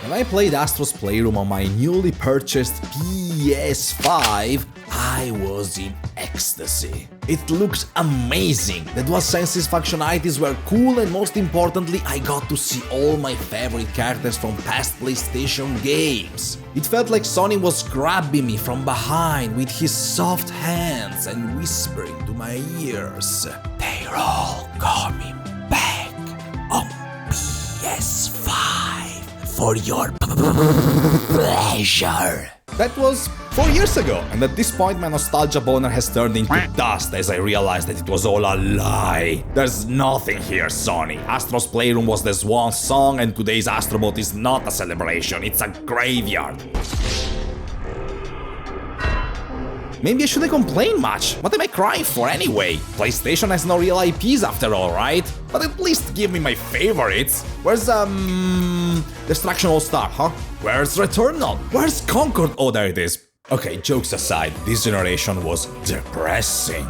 When I played Astro's Playroom on my newly purchased PS5, I was in ecstasy. It looks amazing. The DualSense's functionalities were cool, and most importantly, I got to see all my favorite characters from past PlayStation games. It felt like Sony was grabbing me from behind with his soft hands and whispering to my ears, "They're all coming back on PS5 for your pleasure." That was 4 years ago, and at this point my nostalgia boner has turned into dust as I realized that it was all a lie. There's nothing here, Sony. Astro's Playroom was the swan song, and today's Astro Bot is not a celebration, it's a graveyard. Maybe I shouldn't complain much. What am I crying for anyway? PlayStation has no real IPs after all, right? But at least give me my favorites. Where's, Destruction All-Star, huh? Where's Returnal? Where's Concord? Oh, there it is. Okay, jokes aside, this generation was depressing.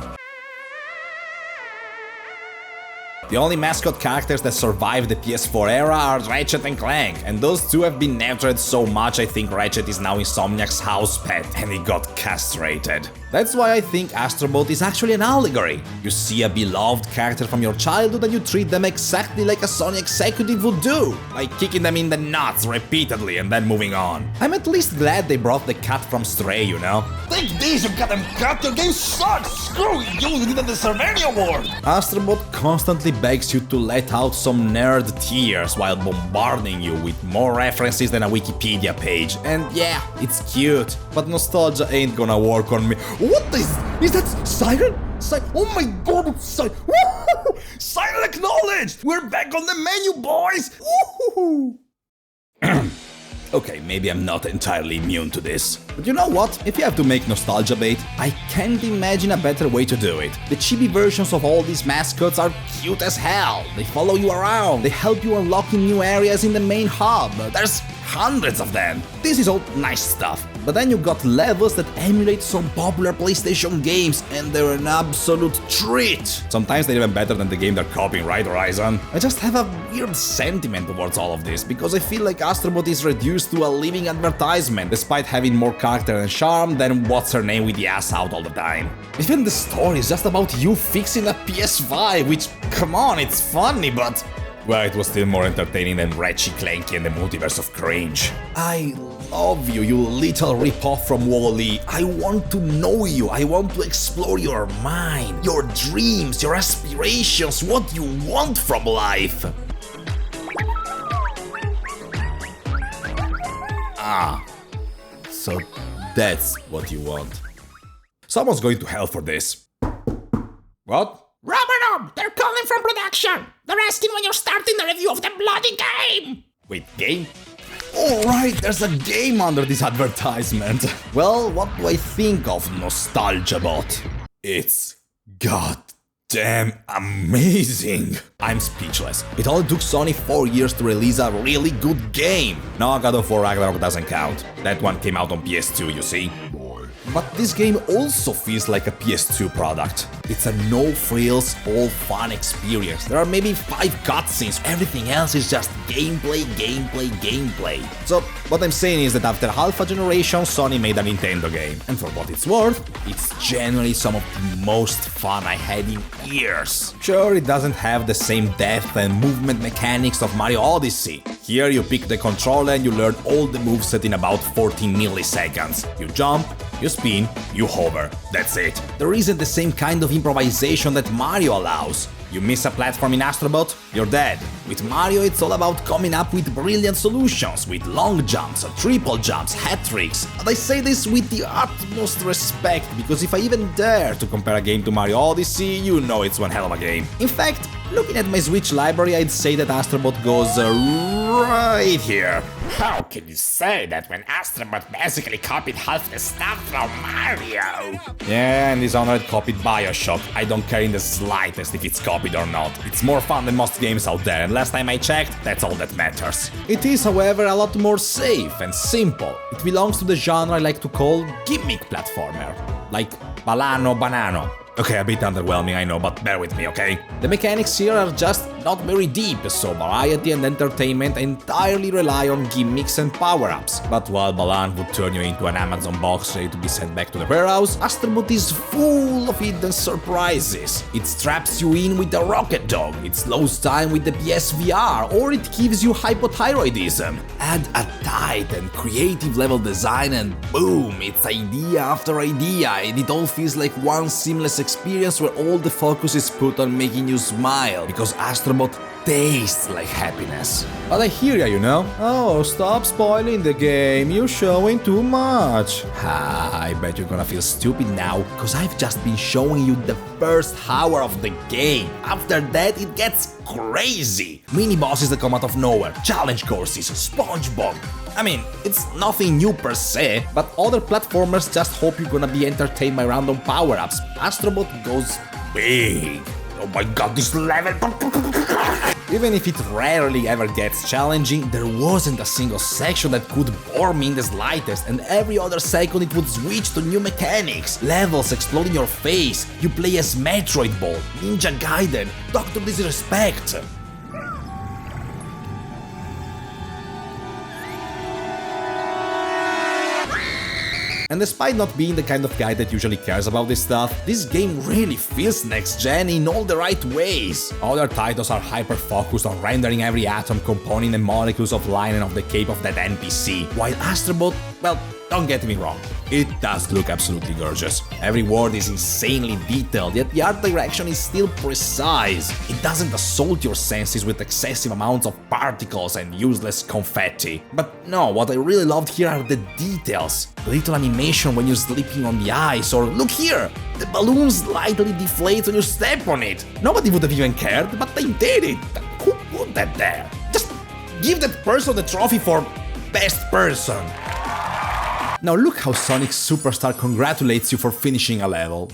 The only mascot characters that survived the PS4 era are Ratchet and Clank, and those two have been nurtured so much I think Ratchet is now Insomniac's house pet, and he got castrated. That's why I think Astro Bot is actually an allegory. You see a beloved character from your childhood and you treat them exactly like a Sony executive would do, like kicking them in the nuts repeatedly and then moving on. I'm at least glad they brought the cat from Stray, you know? Take this, you goddamn cat, your game sucks! Screw you didn't deserve any award! Astro Bot constantly begs you to let out some nerd tears while bombarding you with more references than a Wikipedia page. And yeah, it's cute, but nostalgia ain't gonna work on me. What is that Siren? Oh my god, it's Siren! Siren acknowledged! We're back on the menu, boys! Okay, maybe I'm not entirely immune to this. But you know what? If you have to make nostalgia bait, I can't imagine a better way to do it. The chibi versions of all these mascots are cute as hell. They follow you around, they help you unlock new areas in the main hub. There's hundreds of them. This is all nice stuff. But then you got levels that emulate some popular PlayStation games, and they're an absolute treat. Sometimes they're even better than the game they're copying, right, Horizon? I just have a weird sentiment towards all of this, because I feel like Astro Bot is reduced to a living advertisement, despite having more character and charm than what's her name with the ass out all the time. Even the story is just about you fixing a PS5, which, come on, it's funny, but... well, it was still more entertaining than Ratchet Clanky and the Multiverse of Cringe. I love you, you little ripoff from Wall-E. I want to know you, I want to explore your mind, your dreams, your aspirations, what you want from life. Ah, so that's what you want. Someone's going to hell for this. What? RoboKnob, they're calling from production. They're asking when you're starting the review of the bloody game. Wait, game? Oh right, there's a game under this advertisement. Well, what do I think of Nostalgia Bot? It's goddamn amazing. I'm speechless. It only took Sony 4 years to release a really good game. No, God of War Ragnarok doesn't count. That one came out on PS2, you see. But this game also feels like a PS2 product. It's a no-frills, all-fun experience. There are maybe 5 cutscenes, everything else is just gameplay, gameplay, gameplay. So, what I'm saying is that after half a generation, Sony made a Nintendo game. And for what it's worth, it's genuinely some of the most fun I had in years. Sure, it doesn't have the same depth and movement mechanics of Mario Odyssey. Here you pick the controller and you learn all the moveset in about 14 milliseconds. You jump, you spin, you hover, that's it. There isn't the same kind of improvisation that Mario allows. You miss a platform in Astro Bot, you're dead. With Mario it's all about coming up with brilliant solutions, with long jumps, triple jumps, hat tricks. And I say this with the utmost respect, because if I even dare to compare a game to Mario Odyssey, you know it's one hell of a game. In fact, looking at my Switch library, I'd say that Astro Bot goes right here. How can you say that when Astro Bot basically copied half the stuff from Mario? Yeah, and Dishonored copied BioShock. I don't care in the slightest if it's copied or not. It's more fun than most games out there, and last time I checked, that's all that matters. It is, however, a lot more safe and simple. It belongs to the genre I like to call gimmick platformer. Like Balano Banano. Okay, a bit underwhelming, I know, but bear with me, okay? The mechanics here are just not very deep, so variety and entertainment entirely rely on gimmicks and power-ups. But while Balan would turn you into an Amazon box ready to be sent back to the warehouse, Astro Bot is full of hidden surprises. It straps you in with a rocket dog, it slows time with the PSVR, or it gives you hypothyroidism. Add a tight and creative level design and boom, it's idea after idea, and it all feels like one seamless experience where all the focus is put on making you smile, because Astro Bot tastes like happiness. But I hear ya, you know? Oh, stop spoiling the game, you're showing too much. I bet you're gonna feel stupid now, cause I've just been showing you the first hour of the game. After that, it gets crazy. Mini bosses that come out of nowhere, challenge courses, SpongeBob. I mean, it's nothing new per se, but other platformers just hope you're gonna be entertained by random power-ups. Astro Bot goes big. Oh my god, this level! Even if it rarely ever gets challenging, there wasn't a single section that could bore me in the slightest, and every other second it would switch to new mechanics. Levels explode in your face, you play as Metroid Ball, Ninja Gaiden, Dr. Disrespect. And despite not being the kind of guy that usually cares about this stuff, this game really feels next-gen in all the right ways. Other titles are hyper-focused on rendering every atom, component and molecules of line and of the cape of that NPC, while Astro Bot, well, don't get me wrong, it does look absolutely gorgeous. Every word is insanely detailed, yet the art direction is still precise. It doesn't assault your senses with excessive amounts of particles and useless confetti. But no, what I really loved here are the details. The little animation when you're slipping on the ice, or look here, the balloon slightly deflates when you step on it. Nobody would have even cared, but they did it. Who put that there? Just give that person the trophy for best person. Now look how Sonic Superstar congratulates you for finishing a level.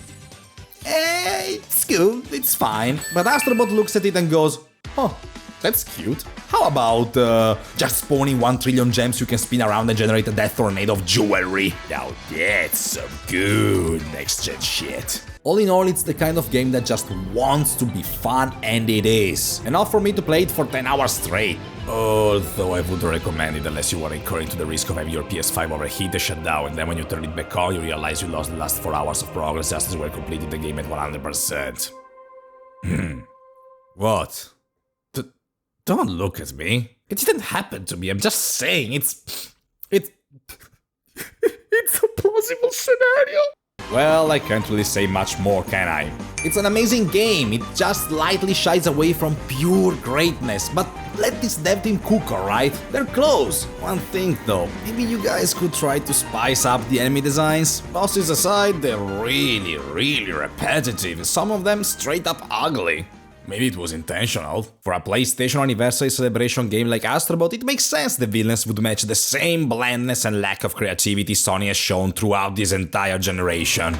It's good, it's fine. But Astro Bot looks at it and goes, oh, that's cute. How about just spawning 1 trillion gems you can spin around and generate a death tornado of jewelry? Now that's some good next-gen shit. All in all, it's the kind of game that just wants to be fun, and it is. Enough for me to play it for 10 hours straight. Although I wouldn't recommend it unless you are incurring to the risk of having your PS5 overheat and shut down, and then when you turn it back on, you realize you lost the last 4 hours of progress just as you were completing the game at 100%. What? Don't look at me. It didn't happen to me, I'm just saying, it's a plausible scenario. Well, I can't really say much more, can I? It's an amazing game, it just slightly shies away from pure greatness, but let this dev team cook, alright? They're close. One thing though, maybe you guys could try to spice up the enemy designs. Bosses aside, they're really repetitive, some of them straight up ugly. Maybe it was intentional. For a PlayStation Anniversary Celebration game like Astro Bot, it makes sense the villains would match the same blandness and lack of creativity Sony has shown throughout this entire generation.